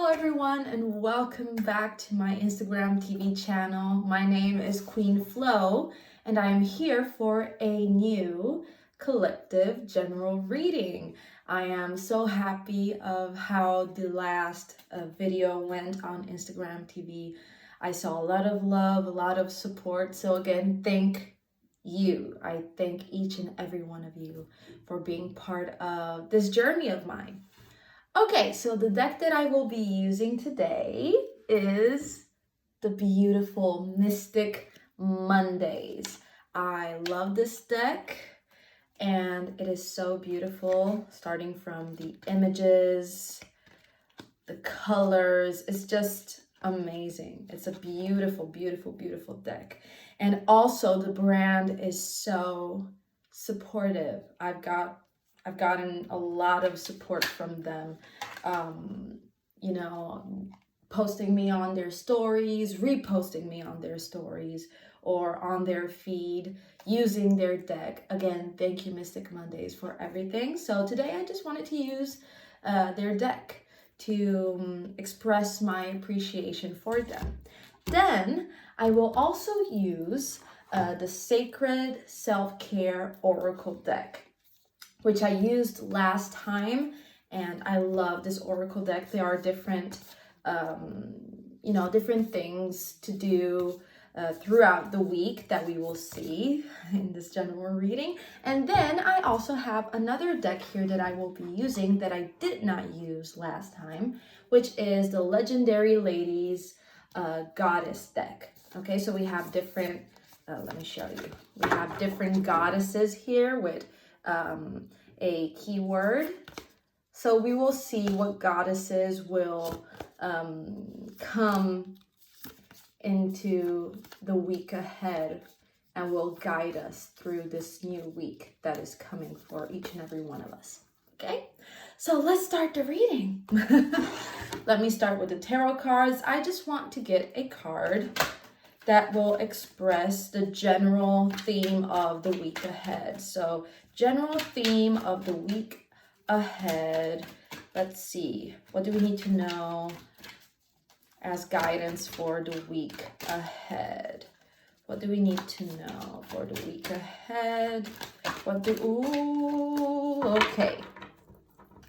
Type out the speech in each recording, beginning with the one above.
Hello everyone and welcome back to my Instagram TV channel. My name is Qveen Flo and I am here for a new collective general reading. I am so happy of how the last video went on Instagram TV. I saw a lot of love, a lot of support. So again, thank you. I thank each and every one of you for being part of this journey of mine. Okay, so the deck that I will be using today is the beautiful Mystic Mondays. I love this deck and it is so beautiful, starting from the images, the colors. It's just amazing. It's a beautiful, beautiful, beautiful deck. And also the brand is so supportive. I've gotten a lot of support from them, posting me on their stories, reposting me on their stories, or on their feed, using their deck. Again, thank you, Mystic Mondays, for everything. So today I just wanted to use their deck to express my appreciation for them. Then I will also use the Sacred Self-Care Oracle deck, which I used last time, and I love this oracle deck. There are different, different things to do throughout the week that we will see in this general reading. And then I also have another deck here that I will be using that I did not use last time, which is the Legendary Ladies Goddess deck. Okay, so we have different, let me show you. We have different goddesses here with a keyword. So we will see what goddesses will come into the week ahead and will guide us through this new week that is coming for each and every one of us. Okay, so let's start the reading. Let me start with the tarot cards. I just want to get a card that will express the general theme of the week ahead. So general theme of the week ahead. Let's see, what do we need to know as guidance for the week ahead? What do we need to know for the week ahead? Okay.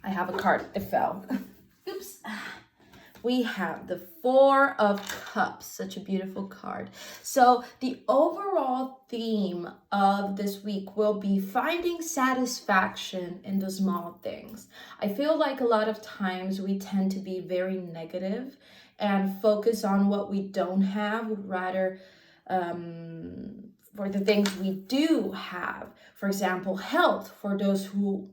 I have a card, it fell. Oops. We have the Four of Cups, such a beautiful card. So the overall theme of this week will be finding satisfaction in the small things. I feel like a lot of times we tend to be very negative and focus on what we don't have, rather for the things we do have. For example, health, for those who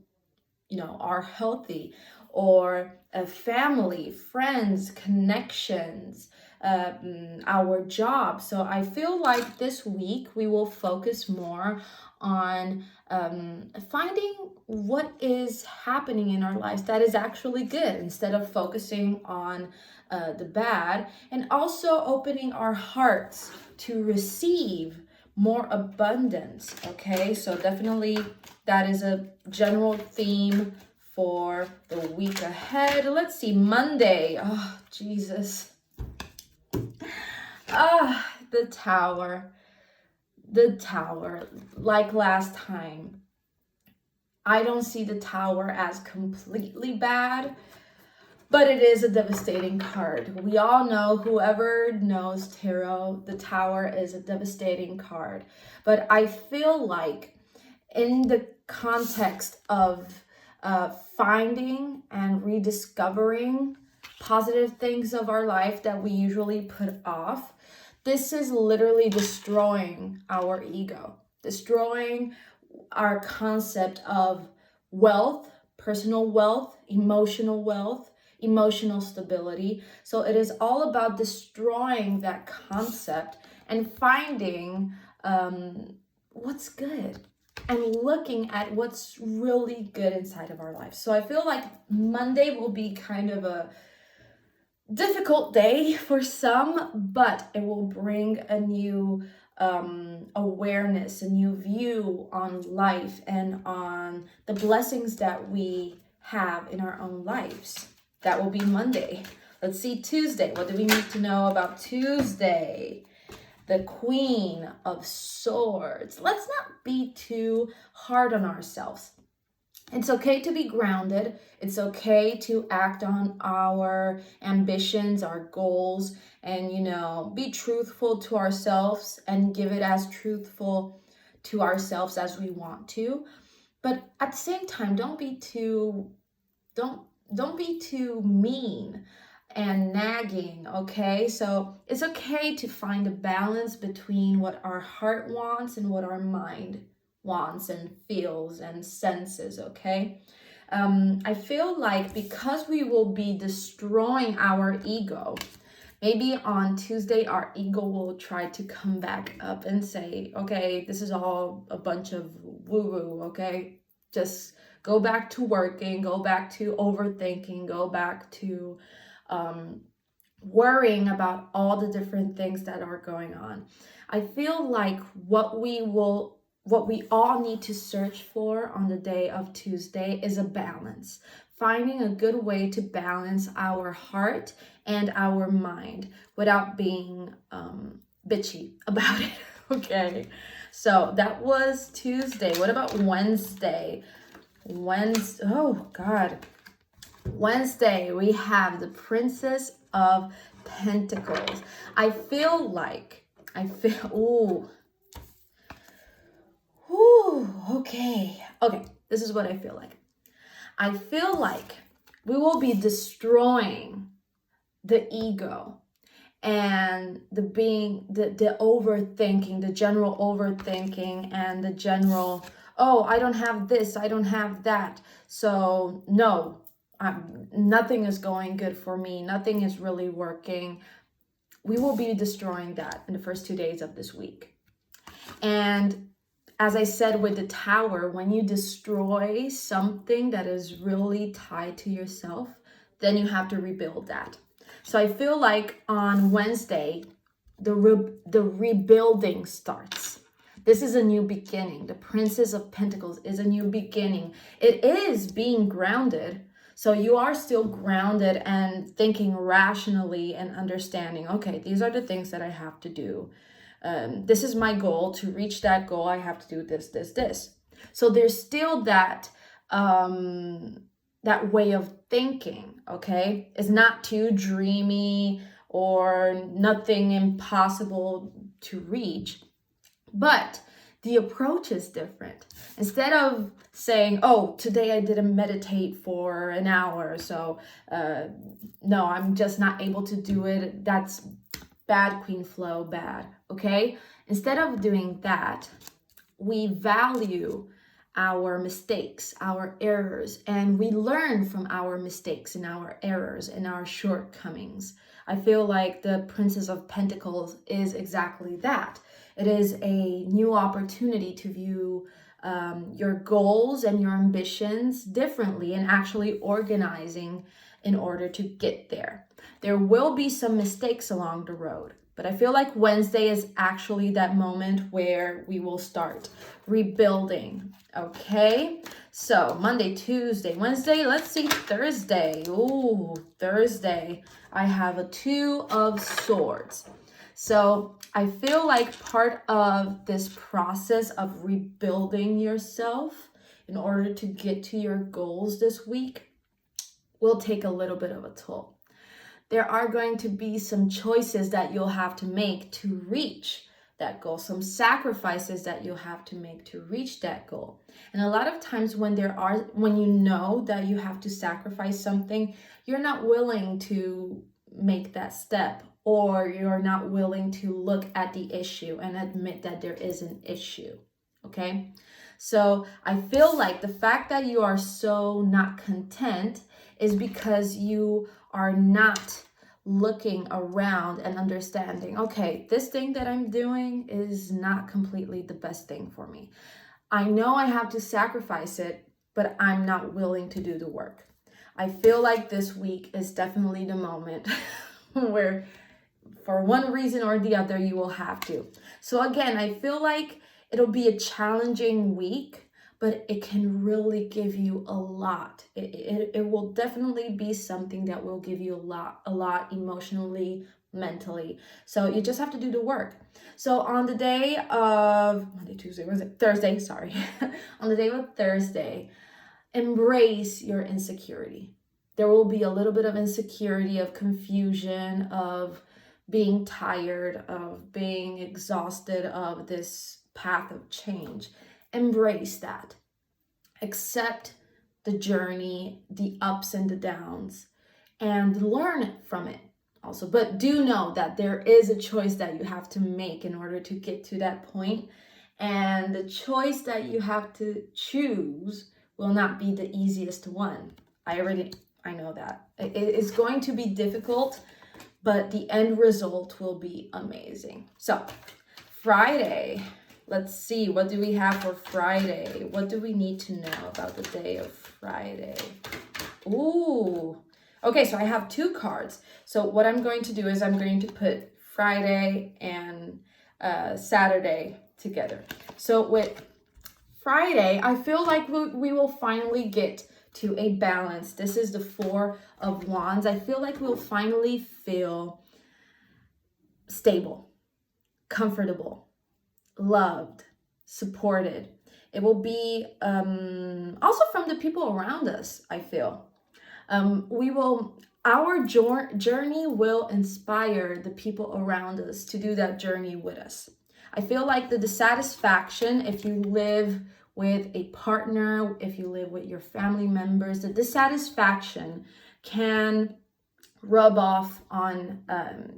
are healthy, or a family, friends, connections, our job. So I feel like this week we will focus more on finding what is happening in our lives that is actually good, instead of focusing on the bad, and also opening our hearts to receive more abundance. Okay, so definitely that is a general theme for the week ahead. Let's see, Monday. Oh, Jesus. The Tower. The Tower. Like last time, I don't see the Tower as completely bad, but it is a devastating card. We all know, whoever knows tarot, the Tower is a devastating card. But I feel like in the context of finding and rediscovering positive things of our life that we usually put off, this is literally destroying our ego, destroying our concept of wealth, personal wealth, emotional stability. So it is all about destroying that concept and finding what's good and looking at what's really good inside of our life. So I feel like Monday will be kind of a difficult day for some, but it will bring a new awareness, a new view on life and on the blessings that we have in our own lives. That will be Monday. Let's see Tuesday. What do we need to know about Tuesday? The Queen of Swords. Let's not be too hard on ourselves. It's okay to be grounded. It's okay to act on our ambitions, our goals, and, be truthful to ourselves and give it as truthful to ourselves as we want to. But at the same time, don't be too mean and nagging, okay? So it's okay to find a balance between what our heart wants and what our mind wants and feels and senses, okay? I feel like because we will be destroying our ego, maybe on Tuesday, our ego will try to come back up and say, okay, this is all a bunch of woo-woo, okay? Just go back to working, go back to overthinking, go back to worrying about all the different things that are going on. I feel like what we all need to search for on the day of Tuesday is a balance. Finding a good way to balance our heart and our mind without being bitchy about it. Okay, so that was Tuesday. What about Wednesday? Oh God. Wednesday, we have the Princess of Pentacles. Okay, this is what I feel like. I feel like we will be destroying the ego and the overthinking, the general overthinking, and the general, oh, I don't have this, I don't have that, so no, nothing is going good for me, nothing is really working. We will be destroying that in the first 2 days of this week. And as I said with the Tower, when you destroy something that is really tied to yourself, then you have to rebuild that. So I feel like on Wednesday, the rebuilding starts. This is a new beginning. The Princess of Pentacles is a new beginning. It is being grounded. So you are still grounded and thinking rationally and understanding, okay, these are the things that I have to do. This is my goal. To reach that goal, I have to do this, this, this. So there's still that way of thinking, okay? It's not too dreamy or nothing impossible to reach, but the approach is different. Instead of saying, oh, today I didn't meditate for an hour, so no, I'm just not able to do it. That's bad, Queen Flo, bad, okay? Instead of doing that, we value our mistakes, our errors, and we learn from our mistakes and our errors and our shortcomings. I feel like the Princess of Pentacles is exactly that. It is a new opportunity to view your goals and your ambitions differently and actually organizing in order to get there. There will be some mistakes along the road, but I feel like Wednesday is actually that moment where we will start rebuilding, okay? So Monday, Tuesday, Wednesday, let's see Thursday. Ooh, Thursday, I have a Two of Swords. So I feel like part of this process of rebuilding yourself in order to get to your goals this week will take a little bit of a toll. There are going to be some choices that you'll have to make to reach that goal, some sacrifices that you'll have to make to reach that goal. And a lot of times when you know that you have to sacrifice something, you're not willing to make that step, or you're not willing to look at the issue and admit that there is an issue, okay? So I feel like the fact that you are so not content is because you are not looking around and understanding, okay, this thing that I'm doing is not completely the best thing for me. I know I have to sacrifice it, but I'm not willing to do the work. I feel like this week is definitely the moment where for one reason or the other, you will have to. So again, I feel like it'll be a challenging week, but it can really give you a lot. It will definitely be something that will give you a lot emotionally, mentally. So you just have to do the work. So on the day of Monday, Tuesday, was it Thursday? Sorry. On the day of Thursday, embrace your insecurity. There will be a little bit of insecurity, of confusion, of being tired, of being exhausted of this path of change. Embrace that. Accept the journey, the ups and the downs, and learn from it also. But do know that there is a choice that you have to make in order to get to that point. And the choice that you have to choose will not be the easiest one. I know that. It is going to be difficult, but the end result will be amazing. So, Friday, let's see, what do we have for Friday? What do we need to know about the day of Friday? Ooh, okay, so I have 2 cards. So what I'm going to do is I'm going to put Friday and Saturday together. So with Friday, I feel like we will finally get to a balance. This is the 4 of Wands. I feel like we'll finally feel stable, comfortable, loved, supported. It will be also from the people around us, I feel. Our journey will inspire the people around us to do that journey with us. I feel like the dissatisfaction, if you live with a partner, if you live with your family members, the dissatisfaction can rub off on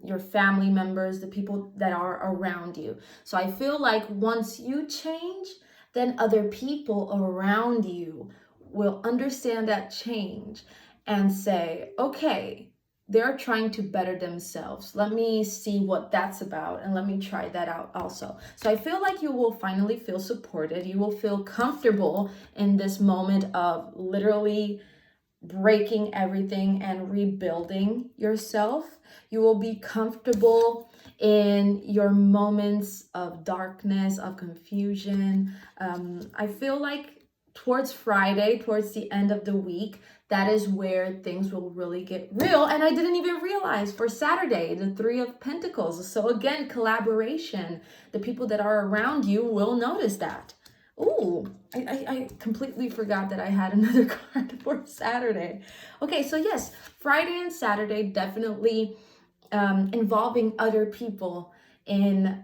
your family members, the people that are around you. So I feel like once you change, then other people around you will understand that change and say, okay, they're trying to better themselves. Let me see what that's about and let me try that out also. So I feel like you will finally feel supported. You will feel comfortable in this moment of literally breaking everything and rebuilding yourself. You will be comfortable in your moments of darkness, of confusion. I feel like towards Friday, towards the end of the week, that is where things will really get real. And I didn't even realize for Saturday, the 3 of Pentacles. So again, collaboration. The people that are around you will notice that. Ooh, I completely forgot that I had another card for Saturday. Okay, so yes, Friday and Saturday definitely involving other people in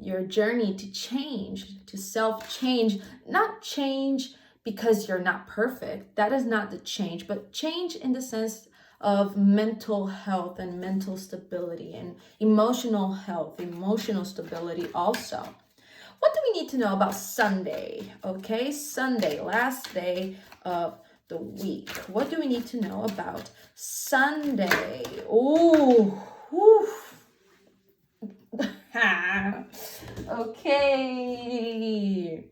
your journey to change, to self-change. Not change because you're not perfect. That is not the change, but change in the sense of mental health and mental stability and emotional health, emotional stability also. What do we need to know about Sunday? Okay, Sunday, last day of the week. What do we need to know about Sunday? Ooh, whew. Okay.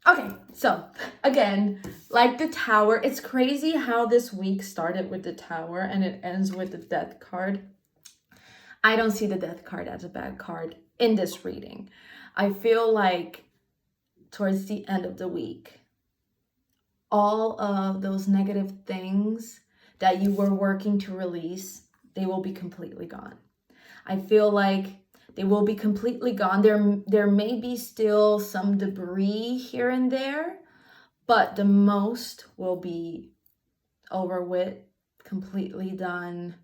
Okay, so again, like the Tower, it's crazy how this week started with the Tower and it ends with the Death card. I don't see the Death card as a bad card in this reading. I feel like towards the end of the week, all of those negative things that you were working to release, they will be completely gone. I feel like they will be completely gone. There may be still some debris here and there, but the most will be over with, completely done,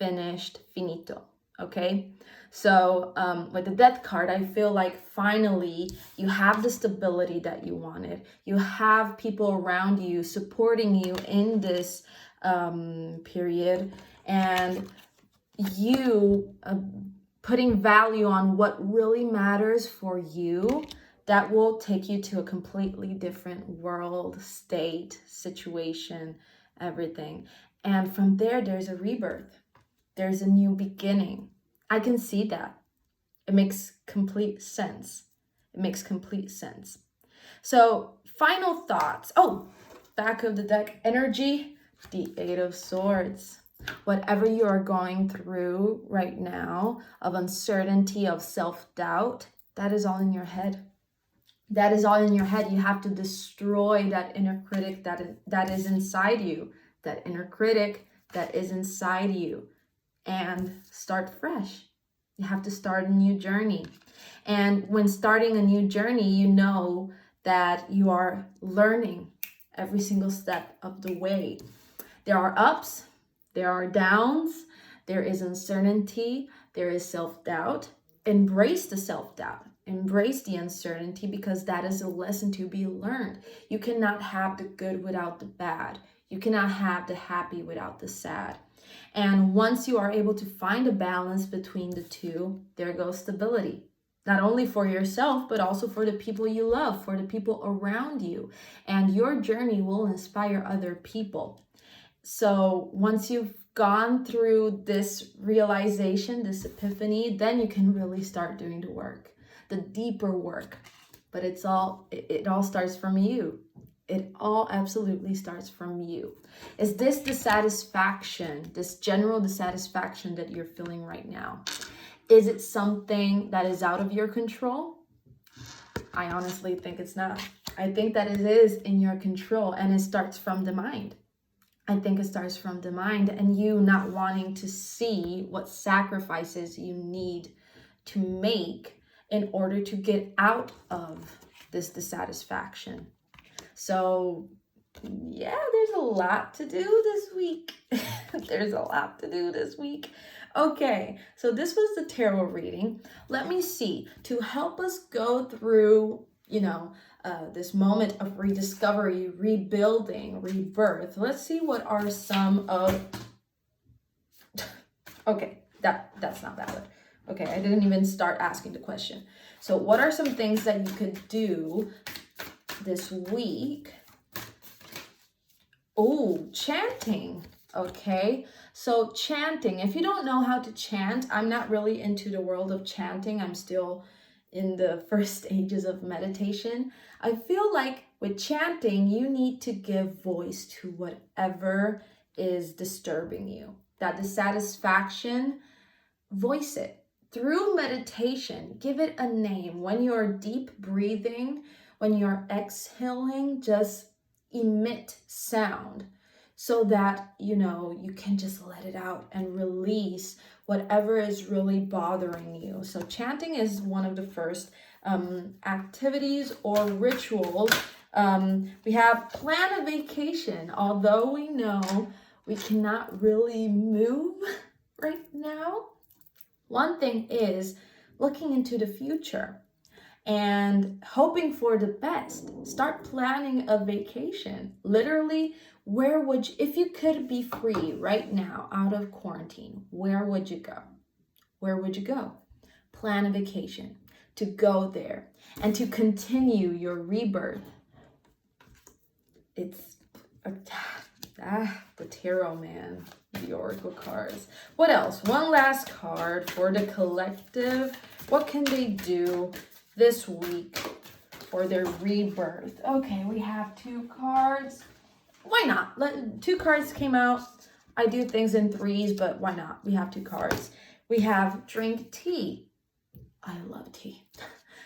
finished, finito. Okay, so with the Death card, I feel like finally you have the stability that you wanted. You have people around you supporting you in this period, and you putting value on what really matters for you. That will take you to a completely different world, state, situation, everything. And from there, there's a rebirth. There's a new beginning. I can see that. It makes complete sense. It makes complete sense. So, final thoughts. Oh, back of the deck energy, the 8 of Swords. Whatever you are going through right now, of uncertainty, of self-doubt, that is all in your head. That is all in your head. You have to destroy that inner critic that is inside you, that inner critic that is inside you, and start fresh. You have to start a new journey. And when starting a new journey, you know that you are learning every single step of the way. There are ups, there are downs, there is uncertainty, there is self-doubt. Embrace the self-doubt. Embrace the uncertainty, because that is a lesson to be learned. You cannot have the good without the bad. You cannot have the happy without the sad. And once you are able to find a balance between the two, there goes stability. Not only for yourself, but also for the people you love, for the people around you. And your journey will inspire other people. So once you've gone through this realization, this epiphany, then you can really start doing the work, the deeper work. But it all starts from you. It all absolutely starts from you. Is this dissatisfaction, this general dissatisfaction that you're feeling right now? Is it something that is out of your control? I honestly think it's not. I think that it is in your control, and it starts from the mind. I think it starts from the mind, and you not wanting to see what sacrifices you need to make in order to get out of this dissatisfaction. So yeah, there's a lot to do this week. There's a lot to do this week. Okay, so this was the tarot reading. Let me see, to help us go through, this moment of rediscovery, rebuilding, rebirth. Let's see what are some of... Okay, that's not valid. Okay, I didn't even start asking the question. So what are some things that you could do this week? Oh, chanting. Okay, so chanting. If you don't know how to chant, I'm not really into the world of chanting. I'm still in the first stages of meditation. I feel like with chanting, you need to give voice to whatever is disturbing you. That dissatisfaction, voice it. Through meditation, give it a name. When you're deep breathing, when you're exhaling, just emit sound so that, you can just let it out and release whatever is really bothering you. So chanting is one of the first activities or rituals. We have plan a vacation. Although we know we cannot really move right now, one thing is looking into the future and hoping for the best. Start planning a vacation. Literally, where would you, if you could be free right now out of quarantine, where would you go? Where would you go? Plan a vacation to go there and to continue your rebirth. It's the tarot, man, the oracle cards. What else? One last card for the collective. What can they do this week for their rebirth? Okay, we have 2 cards. Why not? 2 cards came out. I do things in 3s, but why not? We have 2 cards. We have drink tea. I love tea.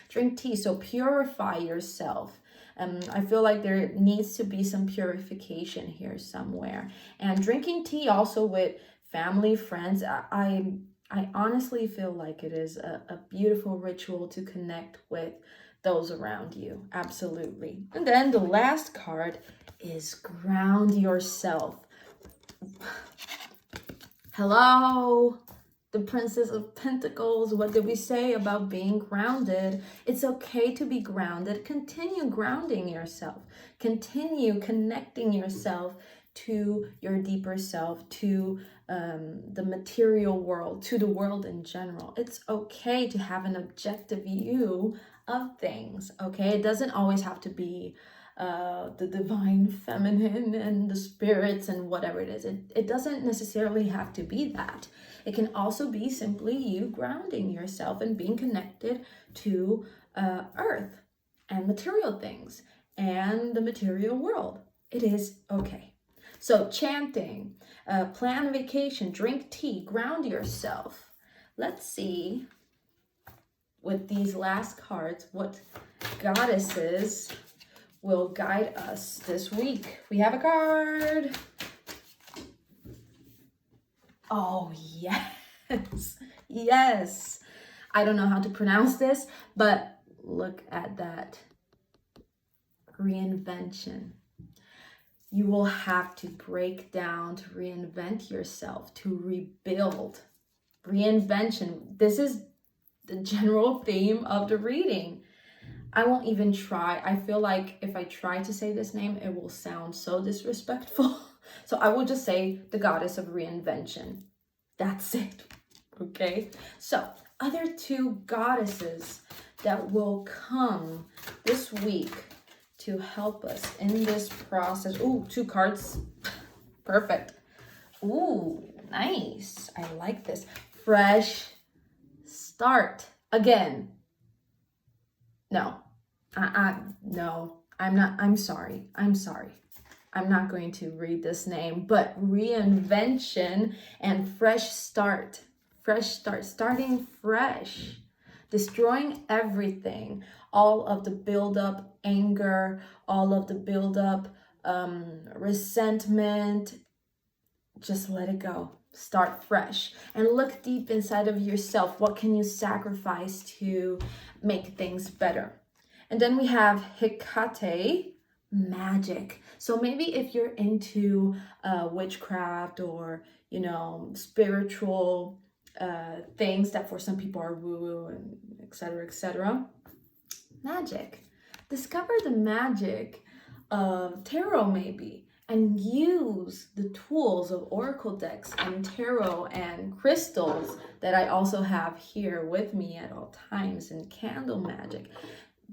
Drink tea, so purify yourself. I feel like there needs to be some purification here somewhere. And drinking tea also with family, friends, I honestly feel like it is a beautiful ritual to connect with those around you. Absolutely. And then the last card is ground yourself. Hello, the Princess of Pentacles. What did we say about being grounded? It's okay to be grounded. Continue grounding yourself. Continue connecting yourself to your deeper self, to the material world, to the world in general. It's okay to have an objective view of things, okay? It doesn't always have to be the divine feminine and the spirits and whatever it is. It doesn't necessarily have to be that. It can also be simply you grounding yourself and being connected to earth and material things and the material world. It is okay. So chanting, plan a vacation, drink tea, ground yourself. Let's see with these last cards, what goddesses will guide us this week. We have a card. Oh, yes. Yes. I don't know how to pronounce this, but look at that. Reinvention. You will have to break down to reinvent yourself, to rebuild. Reinvention. This is the general theme of the reading. I won't even try. I feel like if I try to say this name, it will sound so disrespectful. So I will just say the goddess of reinvention. That's it. Okay? So, other two goddesses that will come this week to help us in this process. Ooh, two cards. Perfect. Ooh, nice. I like this. Fresh start. Again. No. No. I'm sorry. I'm not going to read this name, but reinvention and fresh start. Fresh start. Starting fresh. Destroying everything. All of the buildup anger, all of the buildup resentment. Just let it go. Start fresh and look deep inside of yourself. What can you sacrifice to make things better? And then we have Hecate, magic. So maybe if you're into witchcraft or, spiritual things that for some people are woo-woo and etc. Magic. Discover the magic of tarot maybe, and use the tools of oracle decks and tarot and crystals that I also have here with me at all times, and candle magic.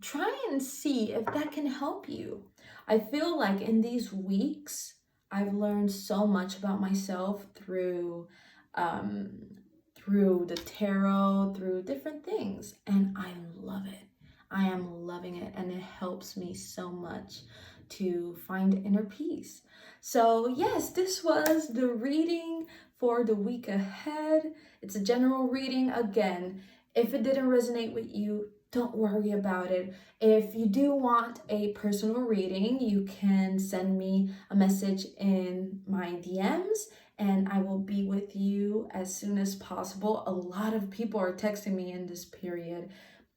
Try and see if that can help you. I feel like in these weeks, I've learned so much about myself through the tarot, through different things, and I love it. I am loving it, and it helps me so much to find inner peace. So yes, this was the reading for the week ahead. It's a general reading. Again, if it didn't resonate with you, don't worry about it. If you do want a personal reading, you can send me a message in my DMs and I will be with you as soon as possible. A lot of people are texting me in this period.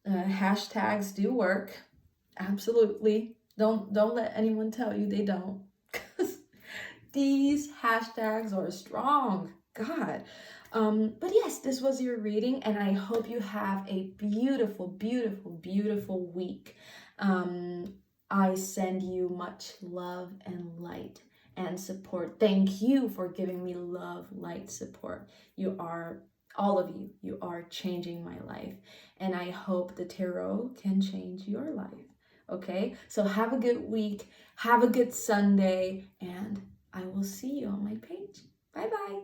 Hashtags do work. Absolutely. Don't let anyone tell you they don't. Because these hashtags are strong. God. But yes, this was your reading, and I hope you have a beautiful, beautiful, beautiful week. I send you much love and light and support. Thank you for giving me love, light, support. You are, all of you, you are changing my life. And I hope the tarot can change your life. Okay? So have a good week. Have a good Sunday. And I will see you on my page. Bye-bye.